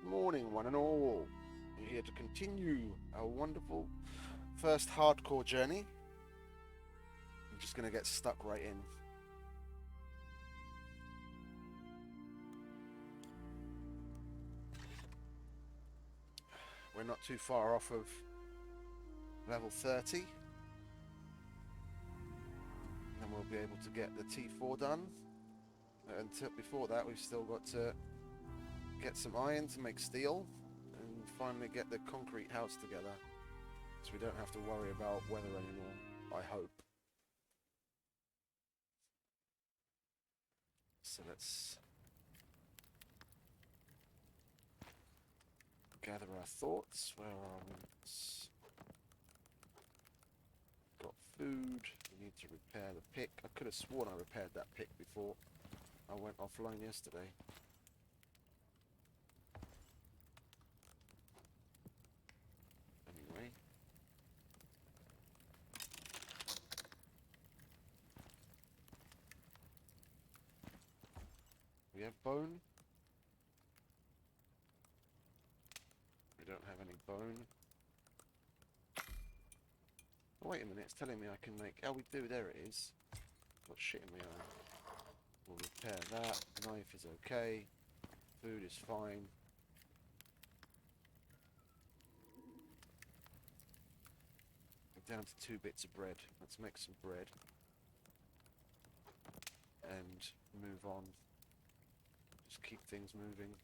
Good morning, one and all. We're here to continue our wonderful first hardcore journey. I'm just going to get stuck right in. We're not too far off of level 30. And we'll be able to get the T4 done. Until before that, we've still got to get some iron to make steel and finally get the concrete house together, so we don't have to worry about weather anymore, I hope. So let's gather our thoughts. Where are we? Got food. We need to repair the pick. I could have sworn I repaired that pick before I went offline yesterday. Anyway. We have bone. We don't have any bone. Oh, wait a minute, it's telling me I can make... Oh, we do, there it is. Got shit in my eye. We'll repair that. Knife is okay. Food is fine. We're down to 2 bits of bread. Let's make some bread. And move on. Just keep things moving.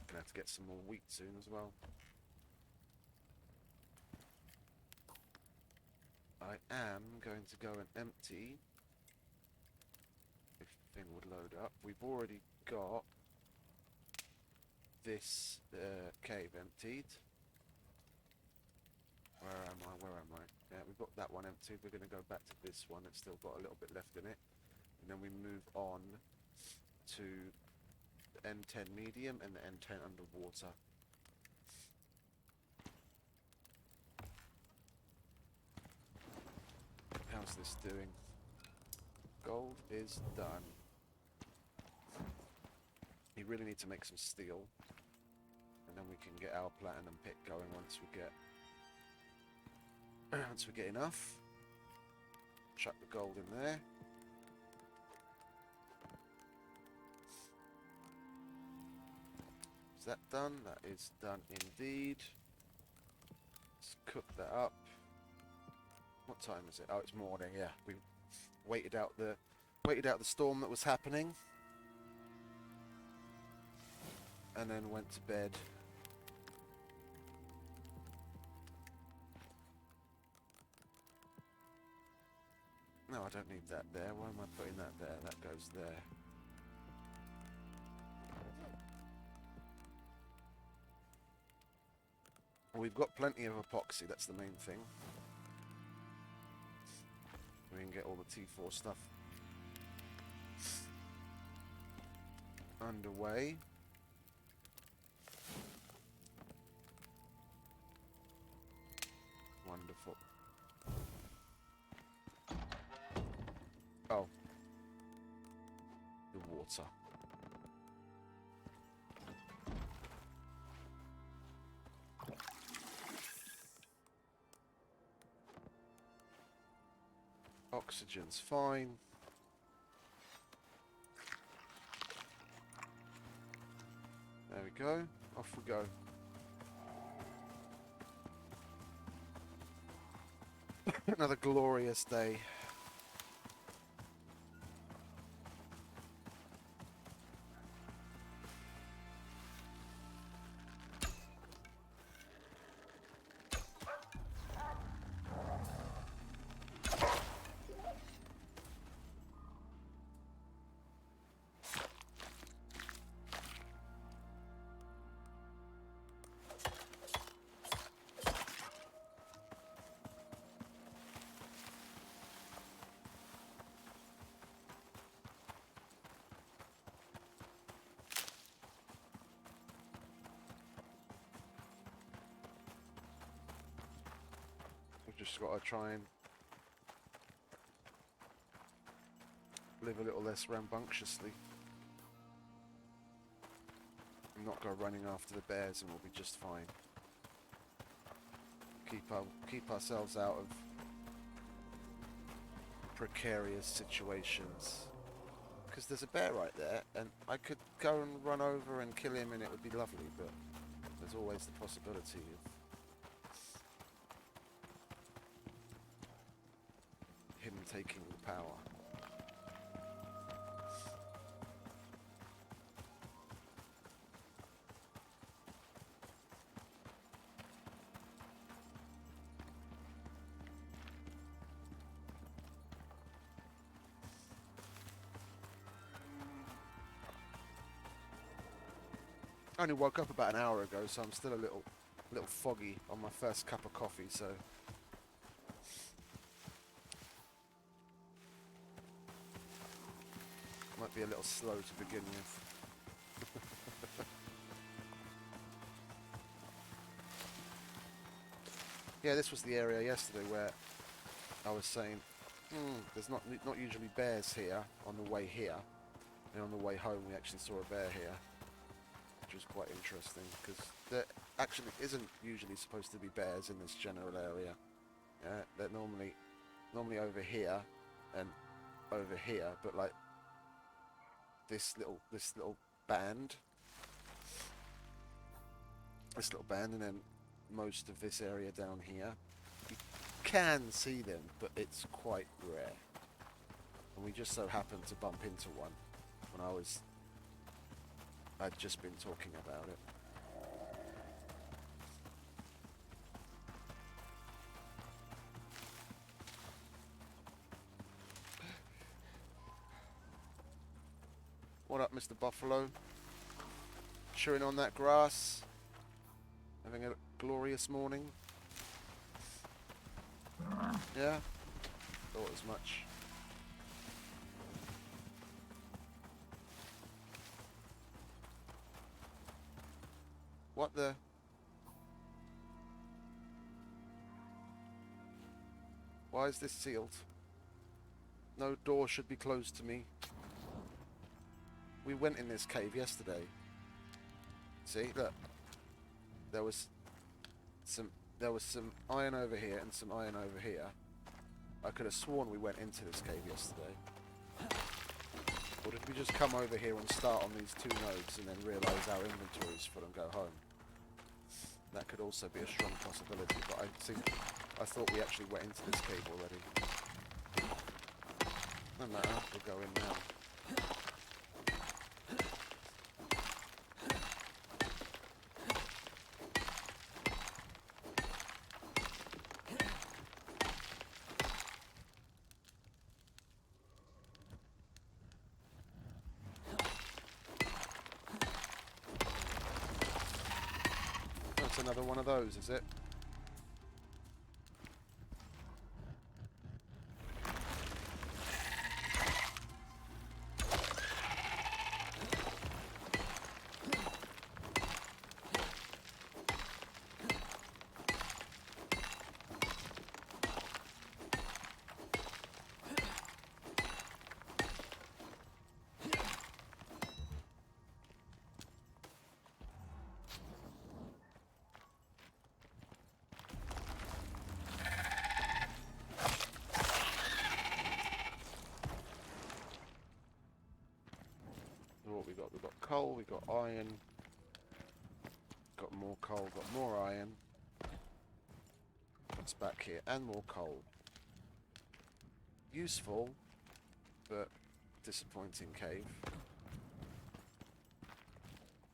Gonna have to get some more wheat soon as well. I am going to go and empty, if the thing would load up. We've already got this cave emptied. Where am I? Where am I? Yeah, we've got that one emptied. We're going to go back to this one. It's still got a little bit left in it. And then we move on to the N10 medium and the N10 underwater. How's this doing? Gold is done. You really need to make some steel, and then we can get our platinum pick going once we get enough. Chuck the gold in there. Is that done? That is done indeed. Let's cook that up. What time is it? Oh, it's morning. Yeah, we waited out the storm that was happening, and then went to bed. No, I don't need that there. Why am I putting that there? That goes there. We've got plenty of epoxy, that's the main thing. We can get all the T4 stuff underway. Wonderful. Oh. The water. Oxygen's fine. There we go. Off we go. Another glorious day. We've just got to try and live a little less rambunctiously. And not go running after the bears, and we'll be just fine. Keep ourselves out of precarious situations. Because there's a bear right there, and I could go and run over and kill him, and it would be lovely. But there's always the possibility of him taking the power. I only woke up about an hour ago, so I'm still a little foggy on my first cup of coffee, so might be a little slow to begin with. Yeah, this was the area yesterday where I was saying, there's not usually bears here on the way here, and on the way home we actually saw a bear here, which was quite interesting because there actually isn't usually supposed to be bears in this general area. They're normally over here and over here, but like this little band, and then most of this area down here, you can see them, but it's quite rare. And we just so happened to bump into one when I'd just been talking about it. What up, Mr. Buffalo? Chewing on that grass, having a glorious morning. Yeah, thought as much. What the? Why is this sealed? No door should be closed to me. We went in this cave yesterday. See, look. There was some iron over here and some iron over here. I could have sworn we went into this cave yesterday. Or did we just come over here and start on these two nodes and then realise our inventory's full and go home? That could also be a strong possibility, but I thought we actually went into this cave already. No matter, we'll go in now. That's another one of those, is it? What we got? We got coal, we got iron, got more coal, got more iron. What's back here? And more coal. Useful, but disappointing cave.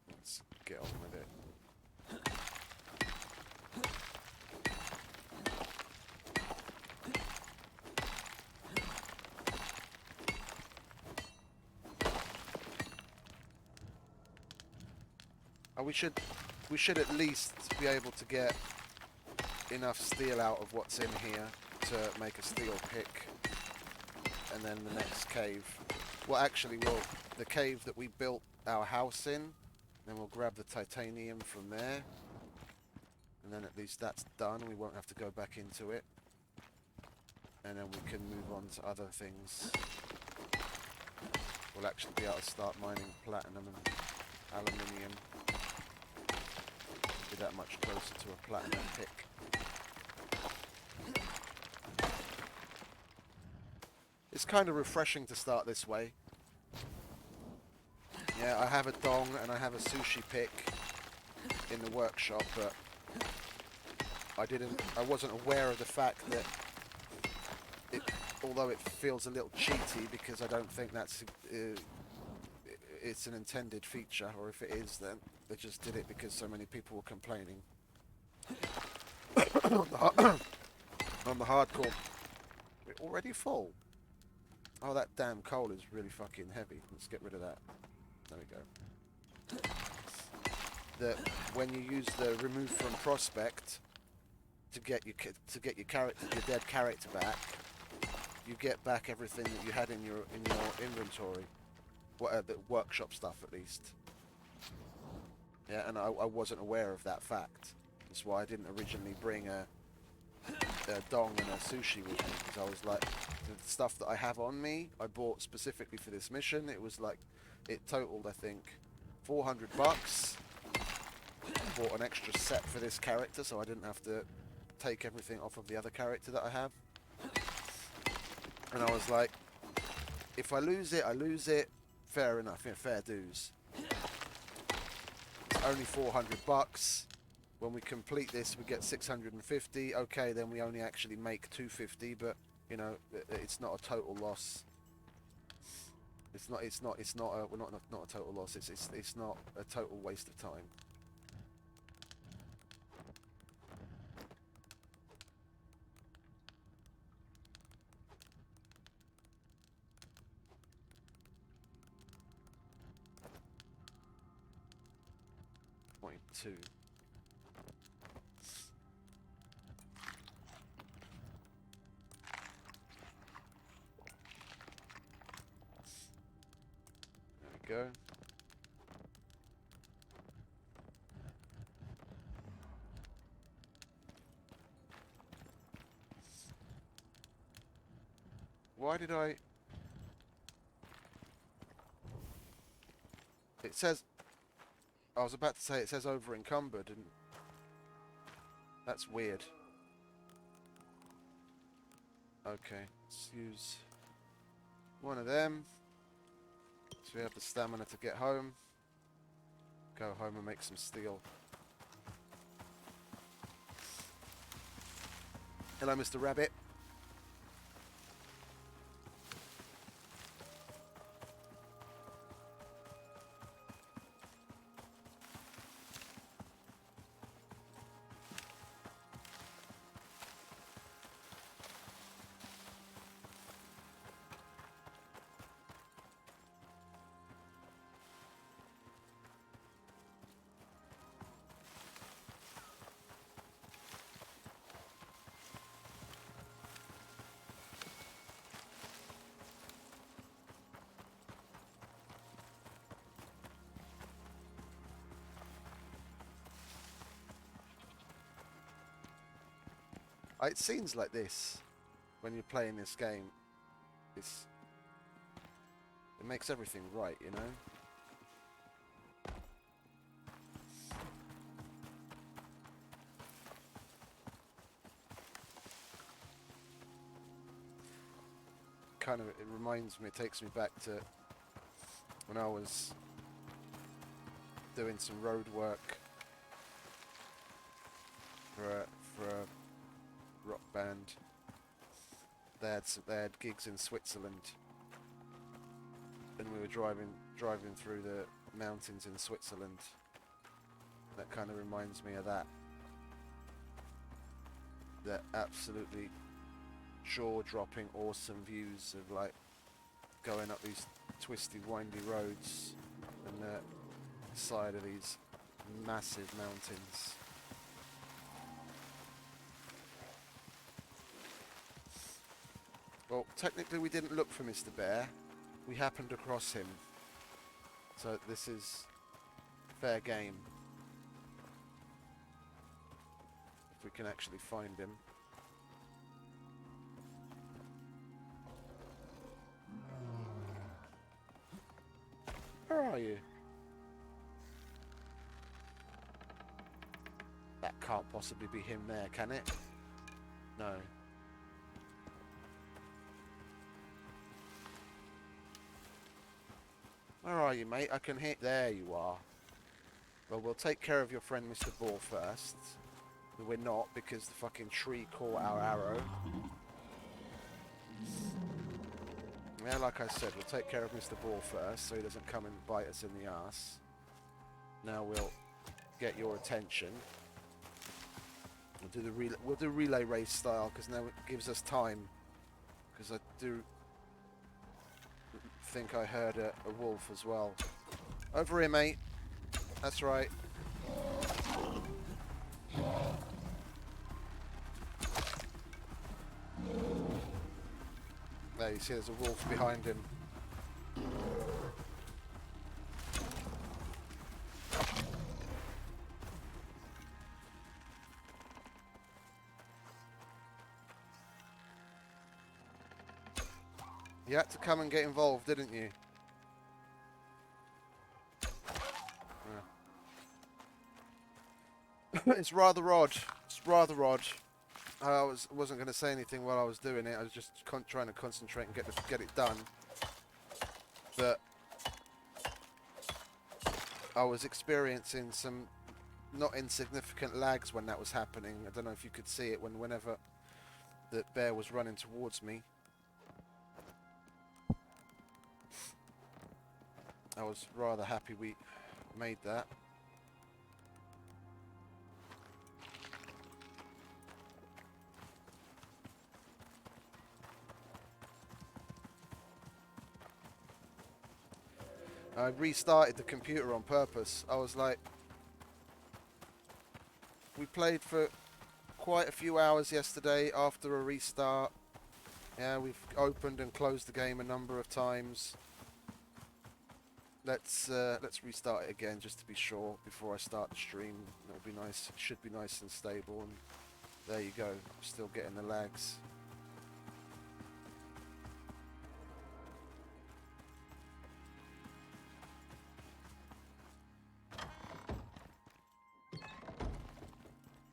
Let's get on with it. We should at least be able to get enough steel out of what's in here to make a steel pick, and then the next cave. Well, actually, the cave that we built our house in, then we'll grab the titanium from there, and then at least that's done. We won't have to go back into it, and then we can move on to other things. we'll actually be able to start mining platinum and aluminium. Be that much closer to a platinum pick. It's kind of refreshing to start this way. Yeah, I have a dong and I have a sushi pick in the workshop, but I wasn't aware of the fact that although it feels a little cheaty because I don't think that's it's an intended feature, or if it is, then they just did it because so many people were complaining. On the hardcore, we're already full. Oh, that damn coal is really fucking heavy. Let's get rid of that. There we go. When you use the remove from prospect to get your dead character back, you get back everything that you had in your inventory, the workshop stuff at least. Yeah, and I wasn't aware of that fact. That's why I didn't originally bring a dong and a sushi with me, because I was like, the stuff that I have on me, I bought specifically for this mission. It was like, it totaled, I think, $400. Bought an extra set for this character, so I didn't have to take everything off of the other character that I have. And I was like, if I lose it, I lose it. Fair enough, yeah, fair dues. It's only $400. When we complete this, we get 650. Okay, then we only actually make 250, but you know, it's not a total loss. It's not a total loss. It's not a total waste of time. Point 2. Go. Why did I... It says... I was about to say it says over encumbered, and that's weird. Okay, let's use one of them. So we have the stamina to get home. Go home and make some steel. Hello, Mr. Rabbit. It seems like this when you're playing this game. It makes everything right, you know? Kind of, it reminds me, it takes me back to when I was doing some road work for a rock band. They had gigs in Switzerland, and we were driving through the mountains in Switzerland. That kind of reminds me of that. That absolutely jaw-dropping, awesome views of like going up these twisty, windy roads and the side of these massive mountains. Well, technically we didn't look for Mr. Bear. We happened across him. So this is fair game. If we can actually find him. are you? That can't possibly be him there, can it? No. Where are you, mate? I can hear... There you are. Well, we'll take care of your friend Mr. Ball first. But we're not, because the fucking tree caught our arrow. Yeah, like I said, we'll take care of Mr. Ball first, so he doesn't come and bite us in the ass. Now we'll get your attention. We'll do relay race style, because now it gives us time. Because I do think I heard a wolf as well. Over here, mate. That's right. There, you see there's a wolf behind him. You had to come and get involved, didn't you? Yeah. It's rather odd. It's rather odd. I wasn't going to say anything while I was doing it. I was just trying to concentrate and get it done. But I was experiencing some not insignificant lags when that was happening. I don't know if you could see it whenever the bear was running towards me. I was rather happy we made that. I restarted the computer on purpose. I was like, we played for quite a few hours yesterday after a restart. Yeah, we've opened and closed the game a number of times. Let's restart it again just to be sure before I start the stream. That'll be nice. It should be nice and stable. And there you go. Still getting the lags.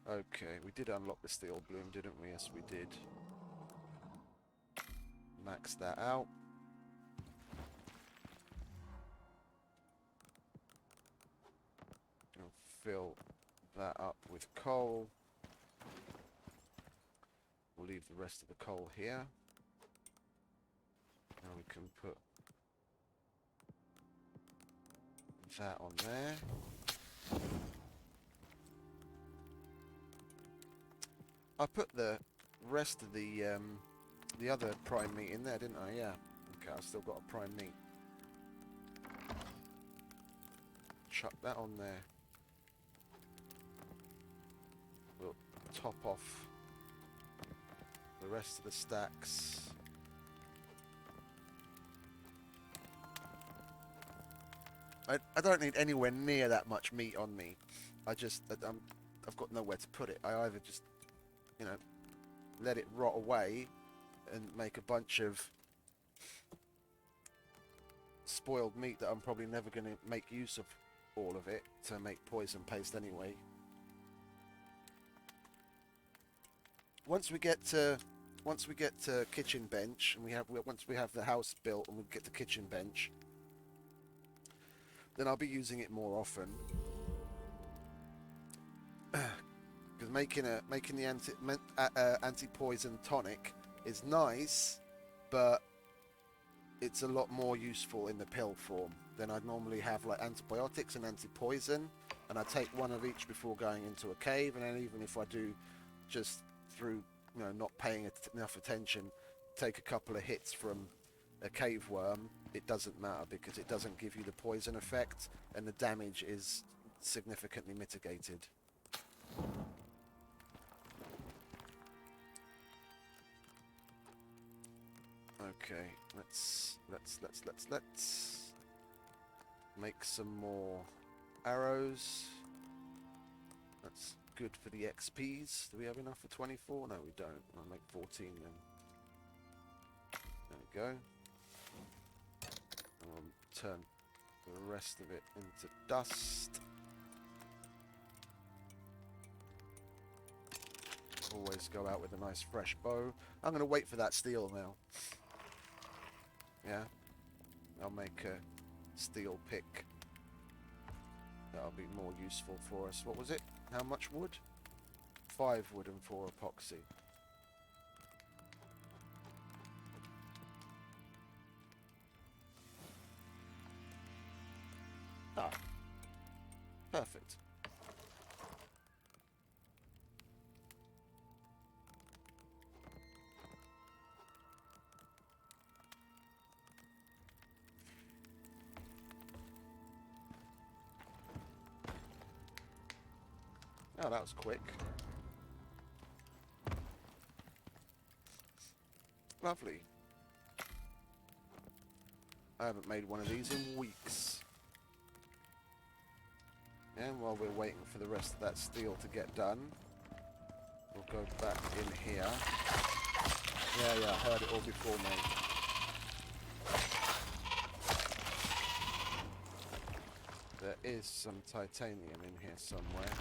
Okay, we did unlock the steel bloom, didn't we? Yes, we did. Max that out. I'll fill that up with coal. We'll leave the rest of the coal here. Now we can put that on there. I put the rest of the other prime meat in there, didn't I? Yeah. Okay, I've still got a prime meat. Chuck that on there. We'll top off the rest of the stacks. I don't need anywhere near that much meat on me. I've got nowhere to put it. I either just, you know, let it rot away and make a bunch of spoiled meat that I'm probably never going to make use of all of it to make poison paste anyway. Once we get to kitchen bench, and once we have the house built and we get the kitchen bench, then I'll be using it more often. Because making the anti-poison tonic is nice, but it's a lot more useful in the pill form than I'd normally have, like antibiotics and anti-poison, and I take one of each before going into a cave, and then even if I do just through, you know, not paying enough attention, take a couple of hits from a cave worm, it doesn't matter because it doesn't give you the poison effect and the damage is significantly mitigated. Okay, let's make some more arrows. That's good for the XPs. Do we have enough for 24? No, we don't. I'll make 14 then. There we go. Turn the rest of it into dust. Always go out with a nice fresh bow. I'm going to wait for that steel now. Yeah. I'll make a steel pick. That'll be more useful for us. What was it? How much wood? 5 wood and 4 epoxy. Ah. Perfect. Oh, that was quick. Lovely. I haven't made one of these in weeks. And while we're waiting for the rest of that steel to get done, we'll go back in here. Yeah, I heard it all before, mate. There is some titanium in here somewhere.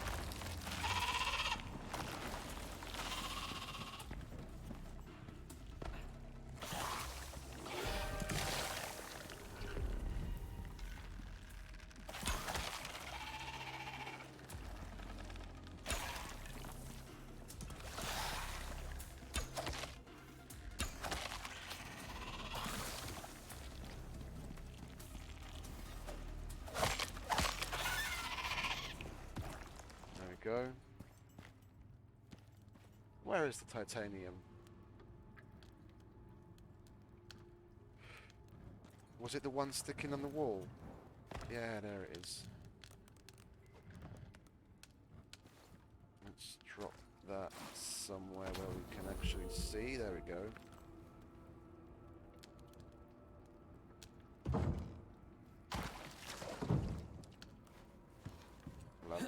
Go. Where is the titanium? Was it the one sticking on the wall? Yeah, there it is. Let's drop that somewhere where we can actually see. There we go. Lovely.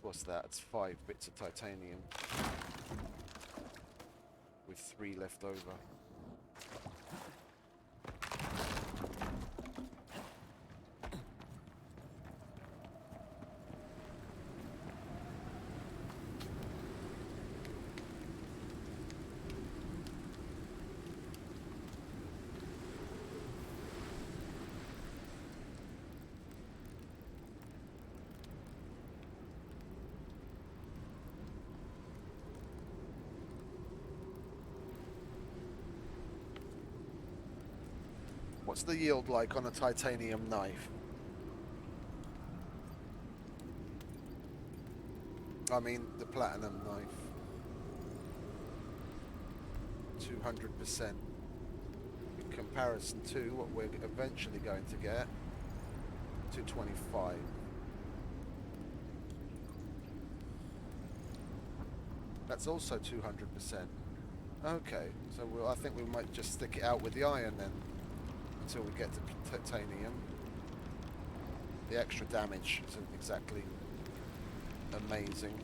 What's that? It's 5 bits of titanium with 3 left over. What's the yield like on a titanium knife? I mean, the platinum knife. 200%. In comparison to what we're eventually going to get, 225. That's also 200%. Okay, so I think we might just stick it out with the iron then. Until we get to titanium. The extra damage isn't exactly amazing.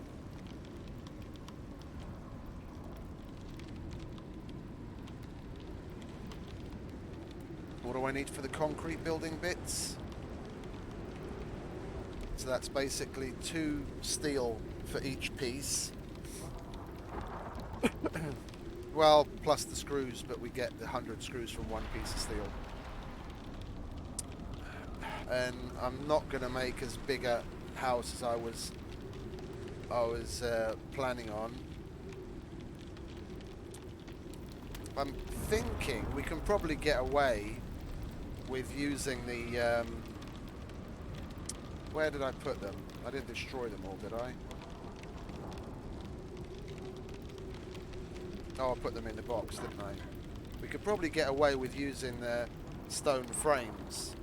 What do I need for the concrete building bits? So that's basically 2 steel for each piece. Well, plus the screws, but we get the 100 screws from 1 piece of steel. And I'm not going to make as big a house as I was planning on. I'm thinking we can probably get away with using the where did I put them? I didn't destroy them all, did I? Oh, I put them in the box, didn't I? We could probably get away with using the stone frames,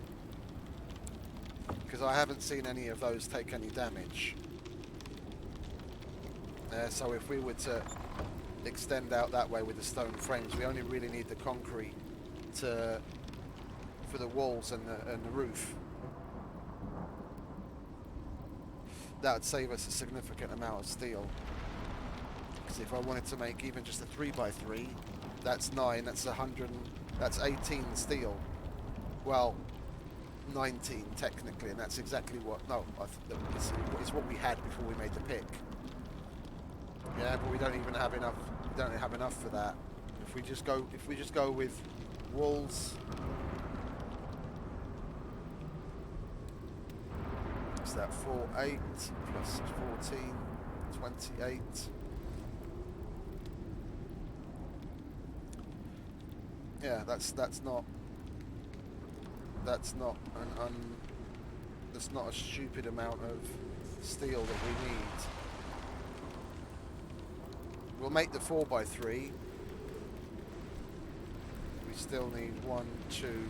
because I haven't seen any of those take any damage. So if we were to extend out that way with the stone frames, we only really need the concrete for the walls and the roof. that would save us a significant amount of steel. Because if I wanted to make even just a 3x3, that's 9, that's 100, that's 18 steel. Well, 19 technically, and that's exactly what, no, it's what we had before we made the pick. Yeah, but we don't even have enough, we don't have enough for that. If we just go with walls, is that 4, 8 plus 14, 28. Yeah, that's not that's not a stupid amount of steel that we need. We'll make the 4x3. We still need 1, 2,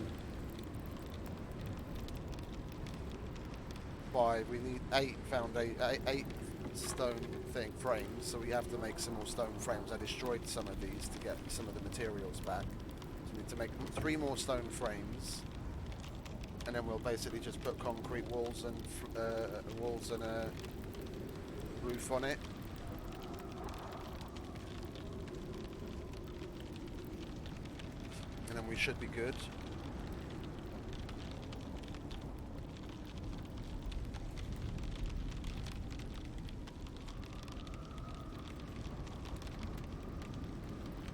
5. We need 8 stone frames, so we have to make some more stone frames. I destroyed some of these to get some of the materials back. So we need to make 3 more stone frames, and then we'll basically just put concrete walls and a roof on it. And then we should be good.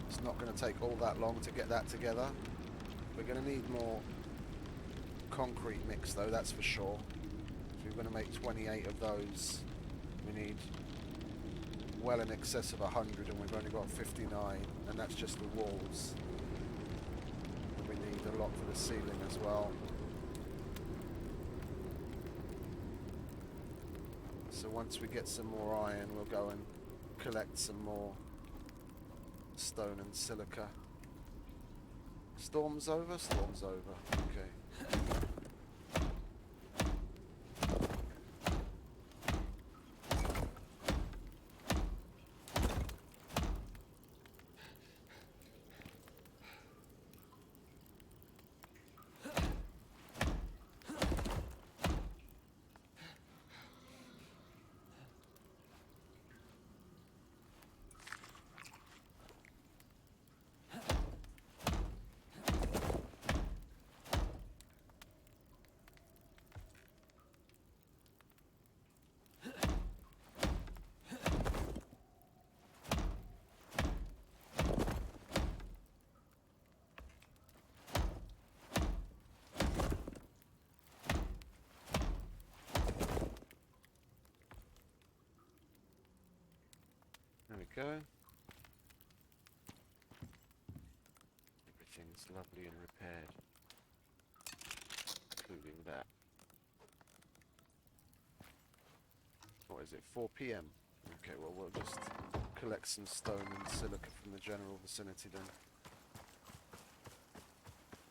It's not going to take all that long to get that together. We're going to need more concrete mix though, that's for sure. If we're going to make 28 of those, we need well in excess of 100, and we've only got 59, and that's just the walls. We need a lot for the ceiling as well. So once we get some more iron, we'll go and collect some more stone and silica. Storm's over? Storm's over. Okay. There we go. Everything's lovely and repaired, including that. What is it, 4 PM? Okay, well we'll just collect some stone and silica from the general vicinity then.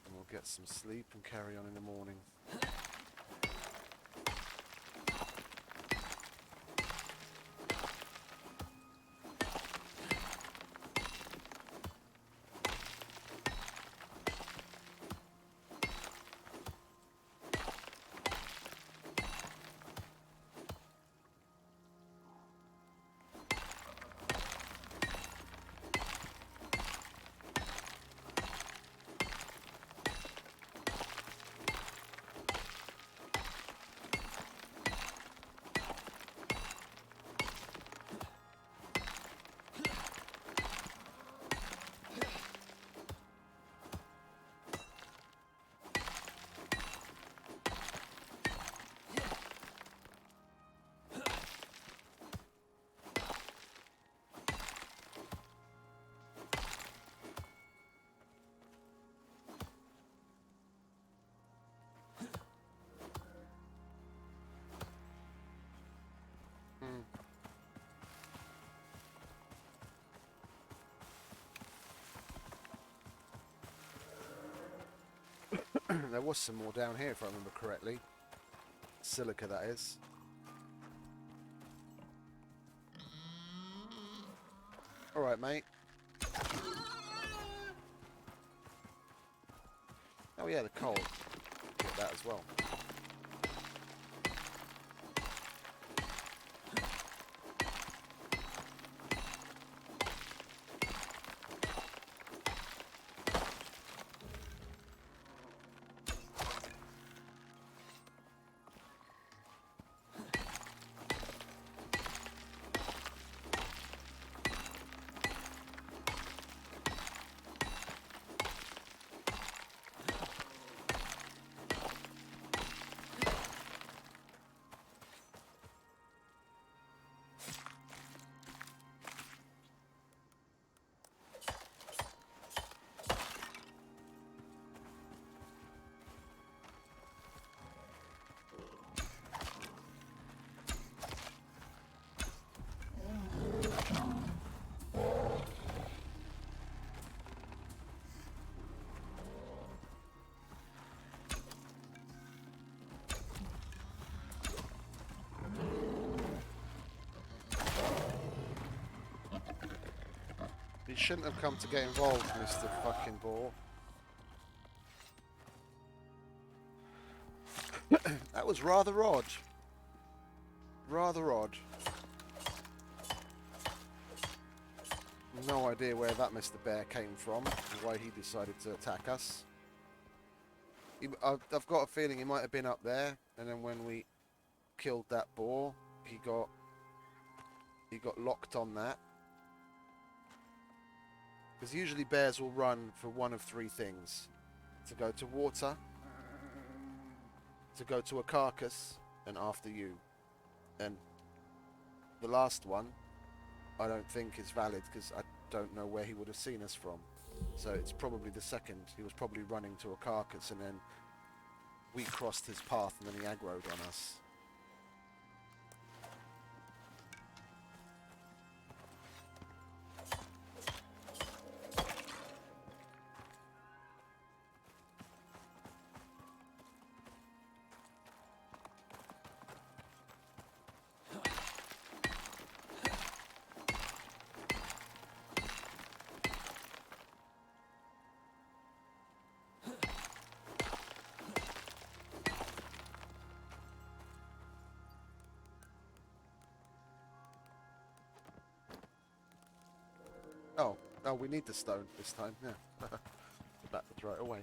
And we'll get some sleep and carry on in the morning. There was some more down here if I remember correctly. Silica, that is. Alright, mate. Oh yeah, the coal. Get that as well. shouldn't have come to get involved, Mr. fucking Boar. That was rather odd. Rather odd. No idea where that Mr. Bear came from, and why he decided to attack us. I've got a feeling he might have been up there, and then when we killed that boar, he got locked on that. Because usually bears will run for one of three things: to go to water, to go to a carcass, and after you. And the last one, I don't think is valid, because I don't know where he would have seen us from. So it's probably the second. He was probably running to a carcass, and then we crossed his path, and then he aggroed on us. Oh, we need the stone this time, yeah. That was right away.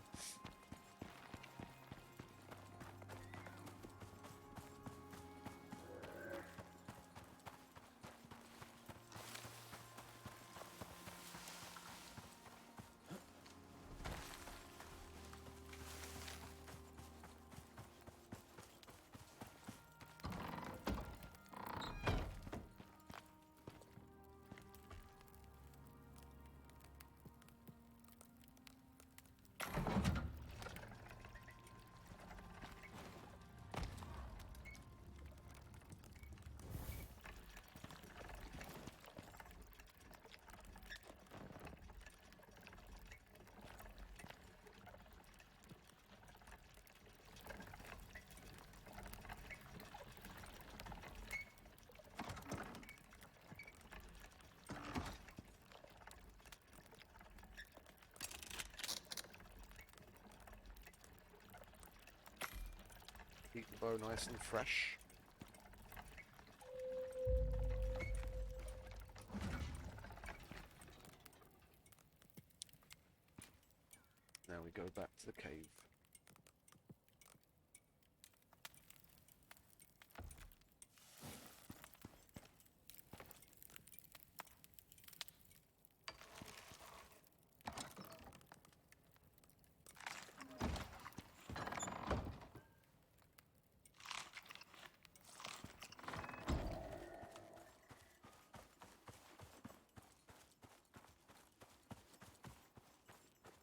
Keep the bow nice and fresh. Now we go back to the cave.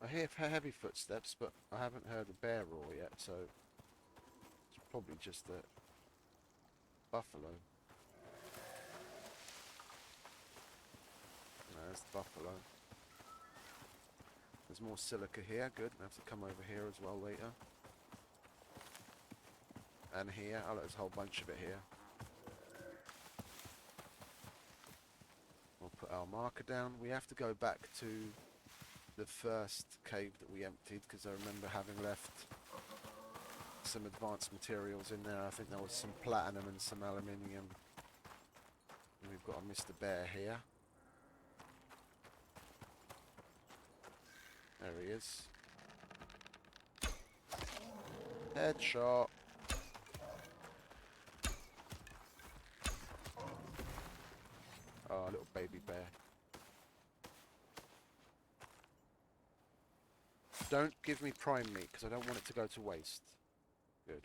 I hear heavy footsteps, but I haven't heard a bear roar yet, so it's probably just a buffalo. No, there's the buffalo. There's more silica here, good. I have to come over here as well later. And here, oh look, there's a whole bunch of it here. We'll put our marker down. We have to go back to the first cave that we emptied, because I remember having left some advanced materials in there. I think there was some platinum and some aluminium. And we've got a Mr. Bear here. There he is. Headshot. Oh, little baby bear. Don't give me prime meat, because I don't want it to go to waste. Good.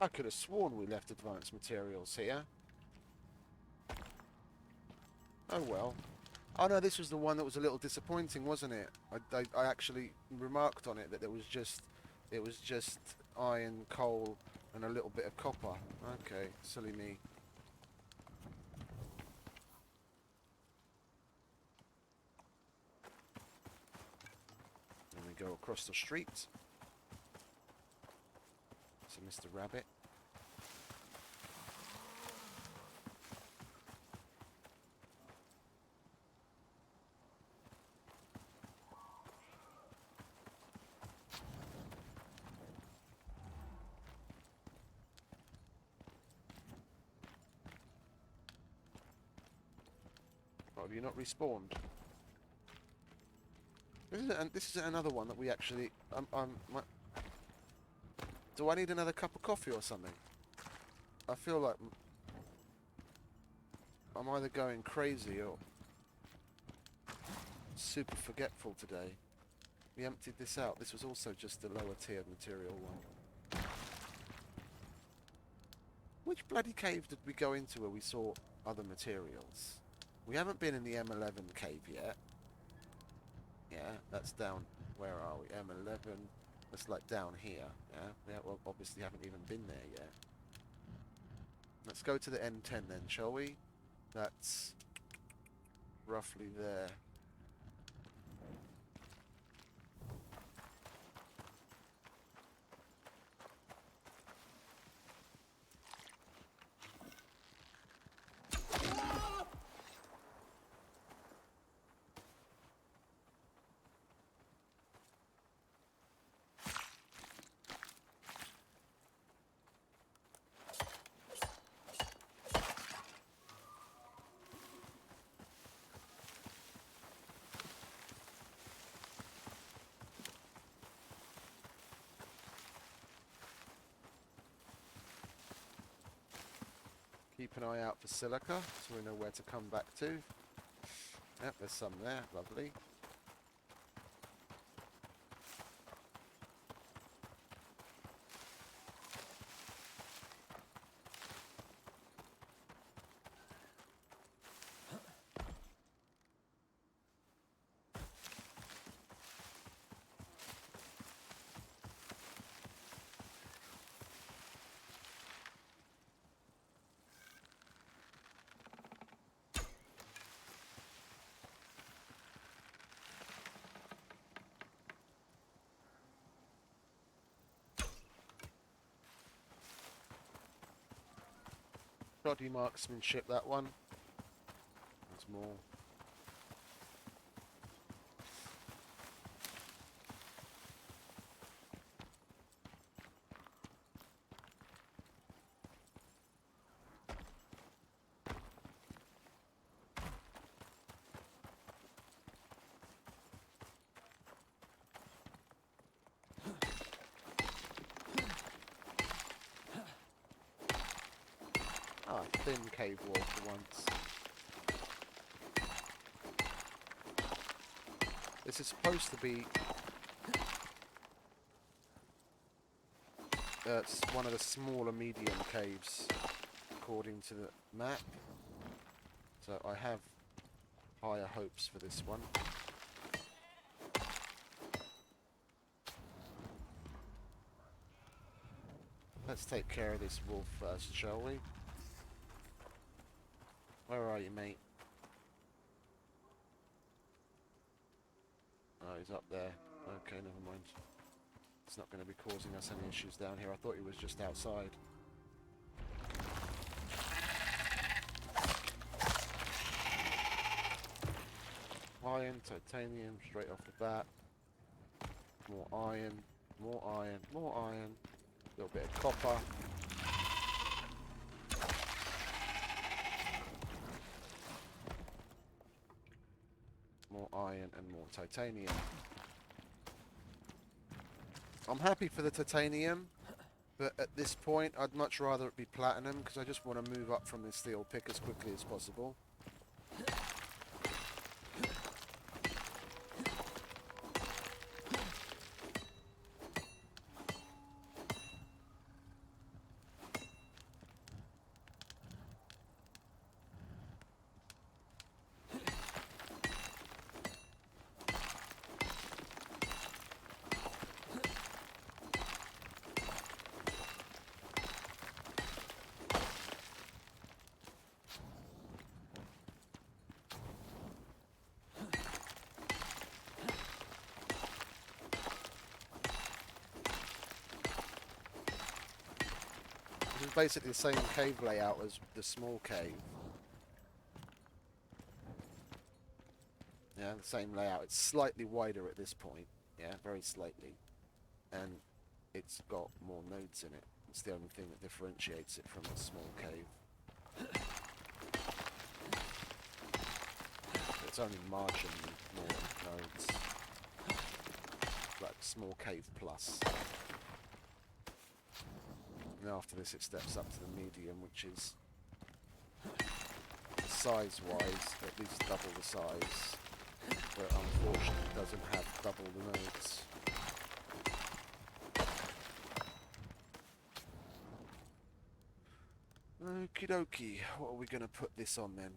I could have sworn we left advanced materials here. Oh well. Oh no, this was the one that was a little disappointing, wasn't it? I actually remarked on it that it was just iron, coal, and a little bit of copper. Okay, silly me. Then we go across the street to Mr. Rabbit. Oh, have you not respawned? This is another one that we actually... do I need another cup of coffee or something? I feel like I'm either going crazy or super forgetful today. We emptied this out. This was also just the lower tier material one. Which bloody cave did we go into where we saw other materials? We haven't been in the M11 cave yet. Yeah, that's down... Where are we? M11. That's like down here. Yeah, we obviously haven't even been there yet. Let's go to the N10 then, shall we? That's roughly there. Keep an eye out for silica, so we know where to come back to. Yep, there's some there. Lovely. Shoddy marksmanship, that one. There's more. Ah, thin cave wall for once. This is supposed to be it's one of the smaller medium caves, according to the map. So I have higher hopes for this one. Let's take care of this wolf first, shall we? Where are you, mate? Oh, he's up there. Okay, never mind. It's not going to be causing us any issues down here. I thought he was just outside. Iron, titanium, straight off the bat. More iron, more iron, more iron. A little bit of copper. More iron and more titanium. I'm happy for the titanium, but at this point I'd much rather it be platinum because I just want to move up from this steel pick as quickly as possible. basically the same cave layout as the small cave. Yeah, the same layout. It's slightly wider at this point. Yeah, very slightly. And it's got more nodes in it. It's the only thing that differentiates it from the small cave. It's only marginally more nodes. Like small cave plus. And after this it steps up to the medium, which is size-wise at least double the size, but unfortunately doesn't have double the nodes. Okie dokie, what are we going to put this on then?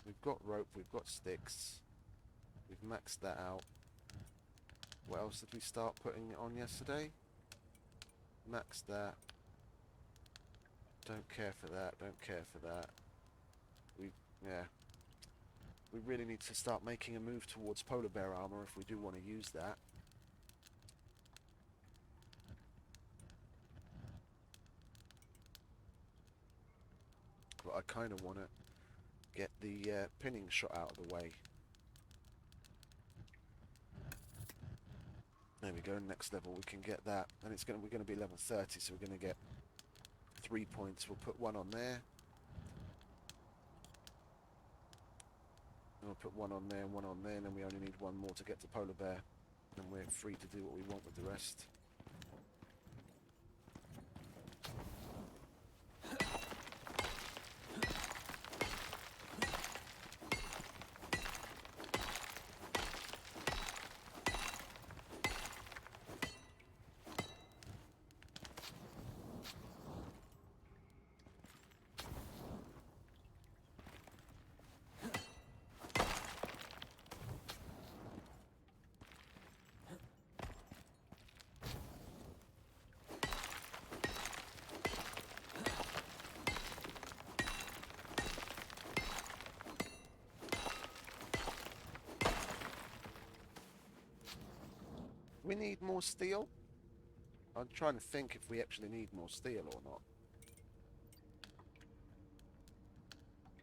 We've got rope, we've got sticks, we've maxed that out. What else did we start putting it on yesterday? Max that. Don't care for that, don't care for that. Yeah. We really need to start making a move towards polar bear armor if we do want to use that. But I kind of want to get the pinning shot out of the way. There we go, next level we can get that. And we're going to be level 30, so we're going to get 3 points. We'll put one on there. And we'll put one on there and one on there, and then we only need one more to get to polar bear. And we're free to do what we want with the rest. We need more steel? I'm trying to think if we actually need more steel or not.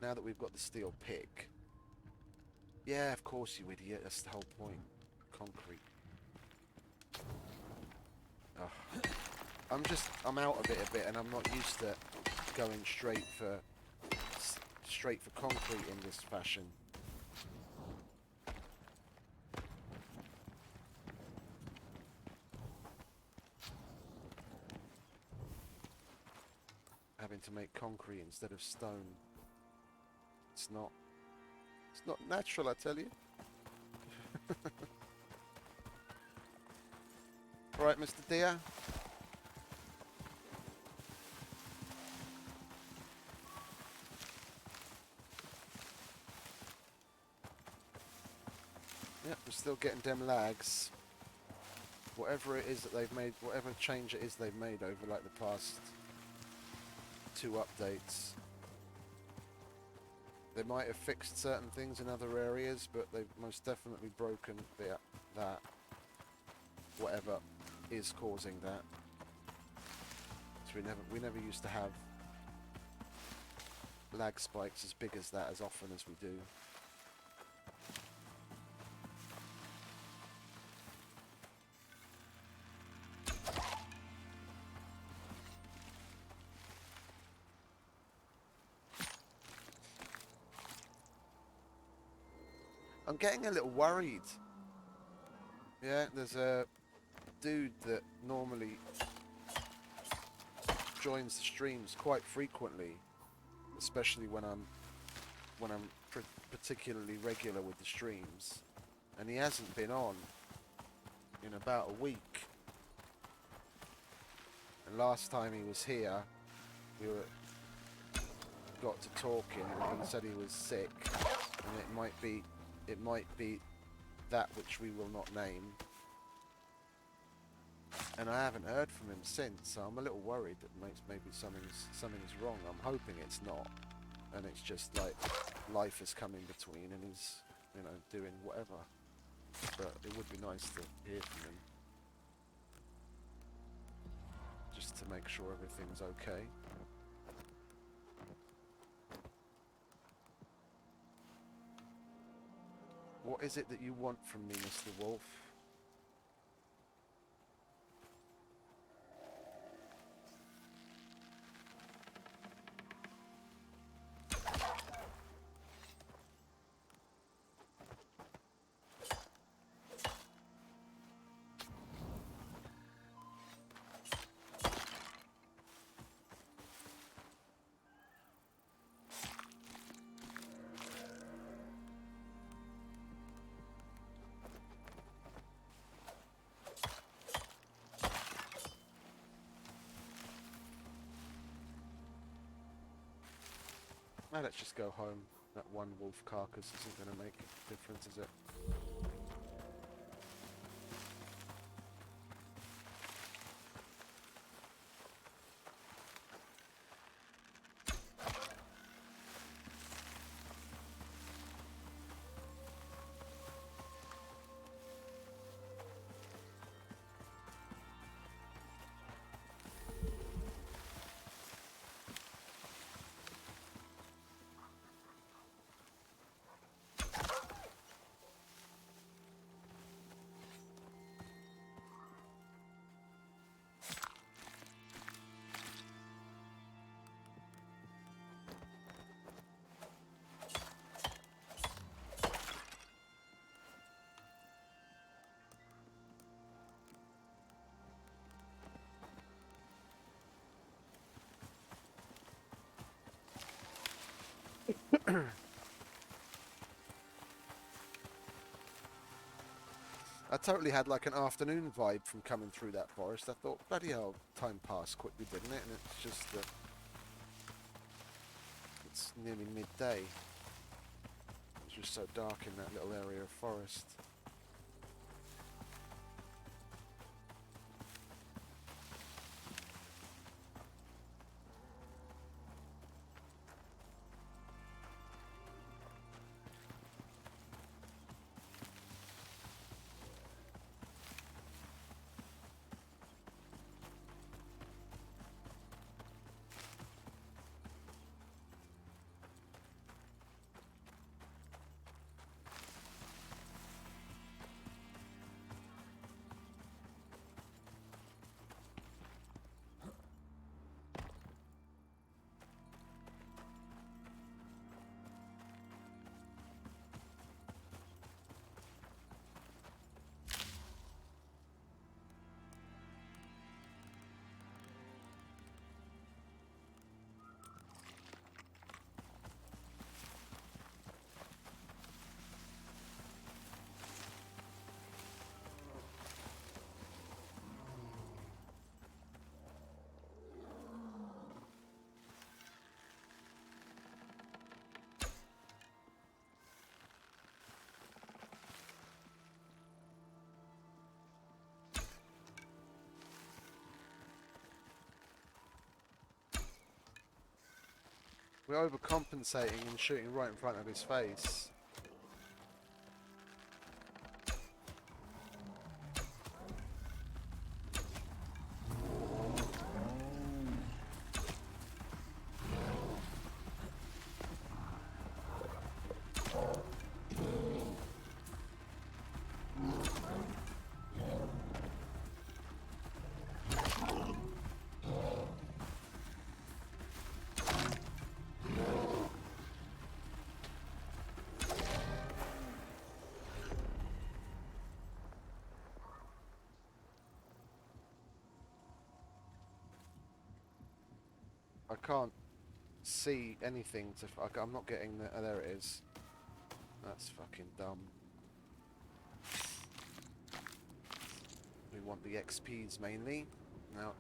Now that we've got the steel pick. Yeah, of course, you idiot. That's the whole point. Concrete. Ugh. I'm out of it a bit, and I'm not used to going straight for concrete in this fashion. Having to make concrete instead of stone. It's not natural, I tell you. Right, Mr. Deer. Yep, we're still getting them lags. Whatever it is that they've made, whatever change it is they've made over like the past 2 updates. They might have fixed certain things in other areas, but they've most definitely broken that. Whatever is causing that. So we never used to have lag spikes as big as that as often as we do. I'm getting a little worried. Yeah, there's a dude that normally joins the streams quite frequently, especially when I'm particularly regular with the streams, and he hasn't been on in about a week. And last time he was here, we got to talking, and he said he was sick, and it might be that which we will not name. And I haven't heard from him since, so I'm a little worried that maybe something's wrong. I'm hoping it's not, and it's just like life has come in between, and he's, you know, doing whatever. But it would be nice to hear from him. just to make sure everything's okay. What is it that you want from me, Mr. Wolf? Now let's just go home. That one wolf carcass isn't going to make a difference, is it? I totally had like an afternoon vibe from coming through that forest. I thought, bloody hell, time passed quickly, didn't it? And it's just that it's nearly midday. It's just so dark in that little area of forest. We're overcompensating and shooting right in front of his face. I can't see anything to... I'm not getting the... Oh, there it is. That's fucking dumb. We want the XPs mainly. Now,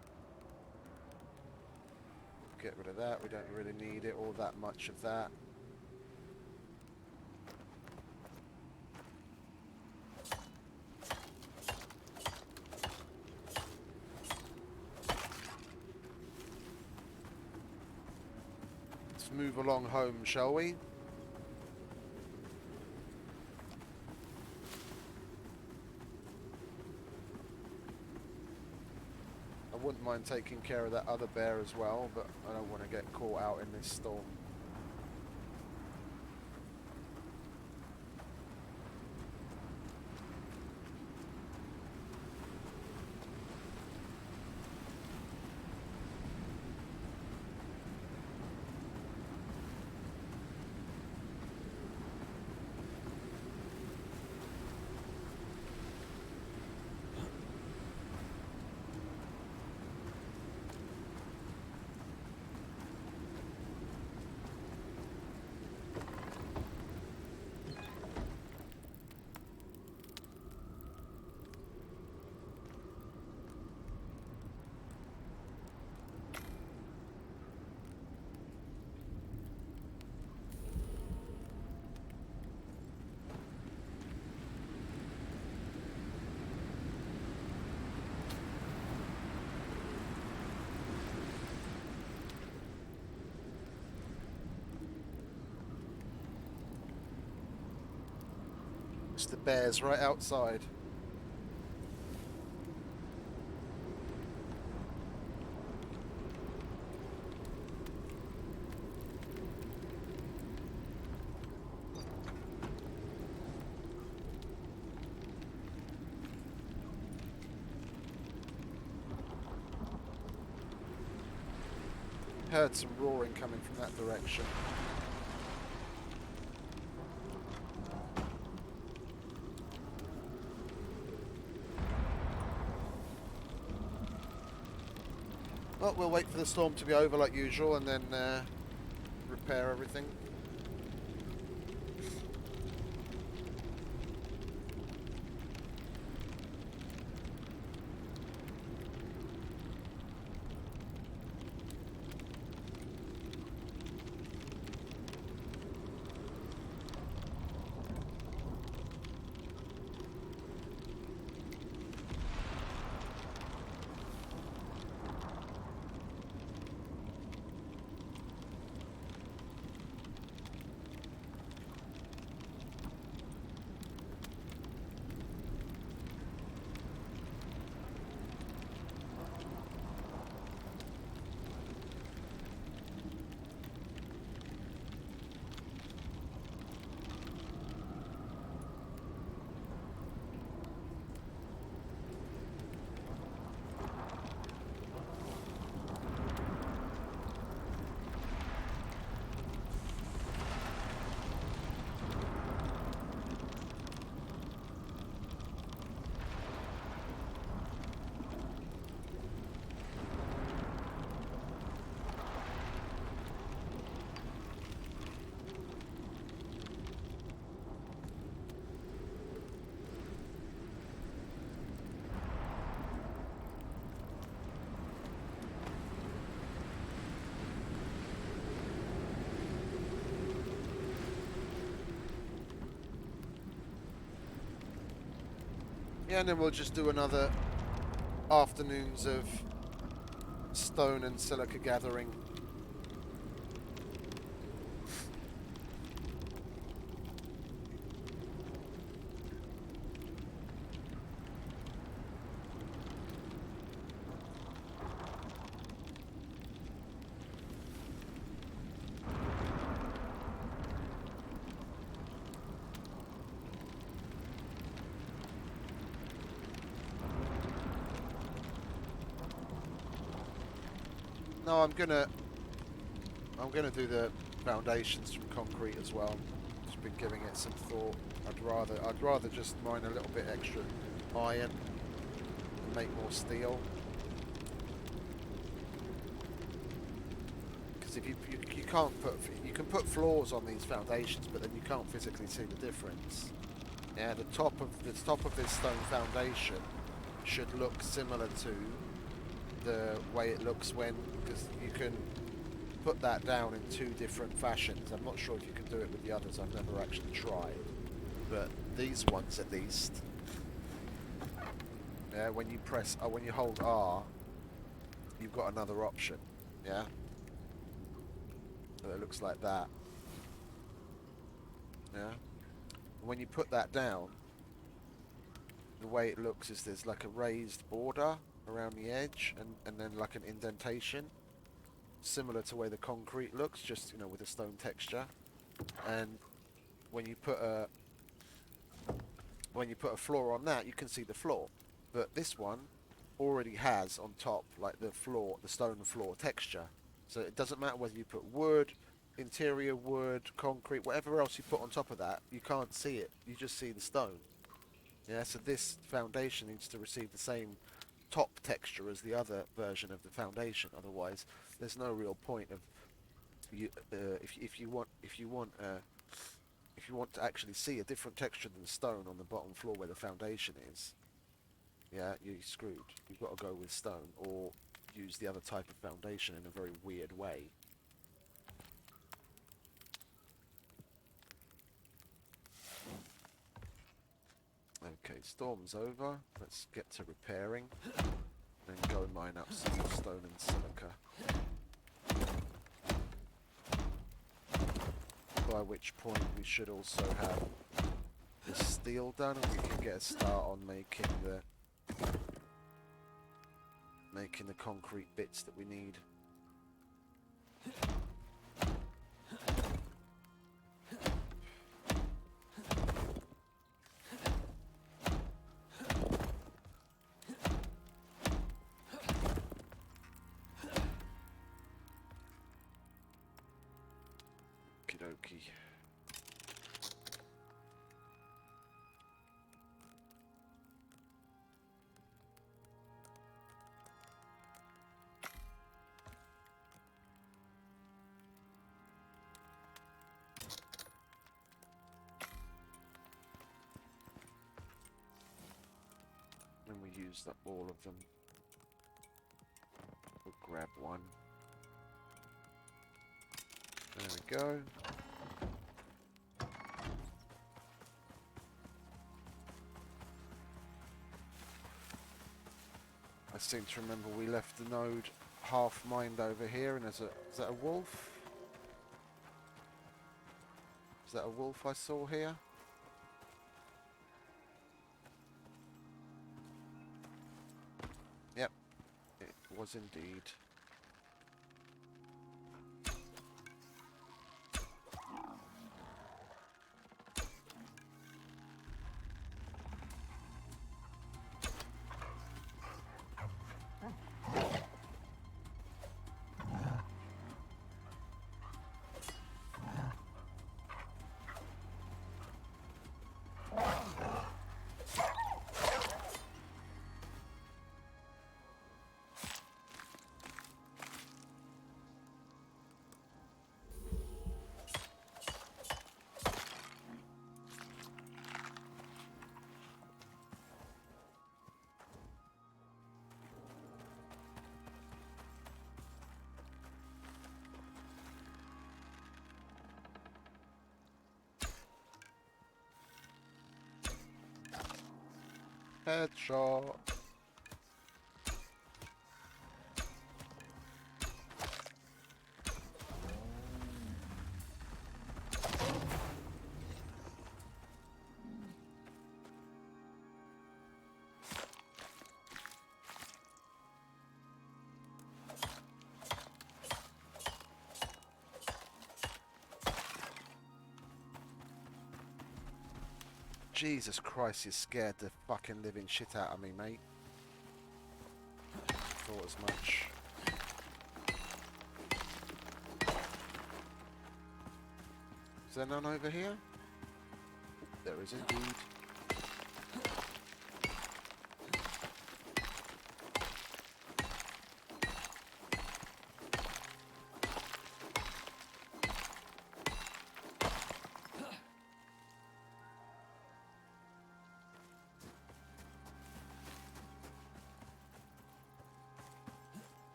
get rid of that. We don't really need it, or that much of that. Let's move along home, shall we? I wouldn't mind taking care of that other bear as well, but I don't want to get caught out in this storm. It's the bears right outside. Heard some roaring coming from that direction. Well, we'll wait for the storm to be over like usual and then repair everything. Yeah, and then we'll just do another afternoons of stone and silica gathering. No, I'm gonna do the foundations from concrete as well. Just been giving it some thought. I'd rather just mine a little bit extra iron and make more steel. Because if you can't put, you can put floors on these foundations, but then you can't physically see the difference. Yeah, the top of this stone foundation should look similar to the way it looks when, because you can put that down in two different fashions. I'm not sure if you can do it with the others. I've never actually tried, but these ones at least. Yeah, when you press, when you hold R, you've got another option. Yeah, so it looks like that. Yeah, and when you put that down, the way it looks is there's like a raised border around the edge, and then like an indentation, similar to where the concrete looks, just with a stone texture. And when you put a floor on that, you can see the floor. But this one already has on top like the stone floor texture. So it doesn't matter whether you put wood, interior wood, concrete, whatever else you put on top of that, you can't see it. You just see the stone. Yeah, so this foundation needs to receive the same top texture as the other version of the foundation. Otherwise, there's no real point of if you want to actually see a different texture than the stone on the bottom floor where the foundation is. Yeah, you're screwed. You've got to go with stone or use the other type of foundation in a very weird way. Okay, storm's over. Let's get to repairing. Then go mine up some stone and silica. By which point we should also have the steel done, and we can get a start on making the concrete bits that we need. Okie dokie. And we used up all of them. We'll grab one. There we go. I seem to remember we left the node half mined over here, and is that a wolf? Is that a wolf I saw here? Yep, it was indeed. Headshot. Jesus Christ, you scared the fucking living shit out of me, mate. Thought as much. Is there none over here? There is indeed.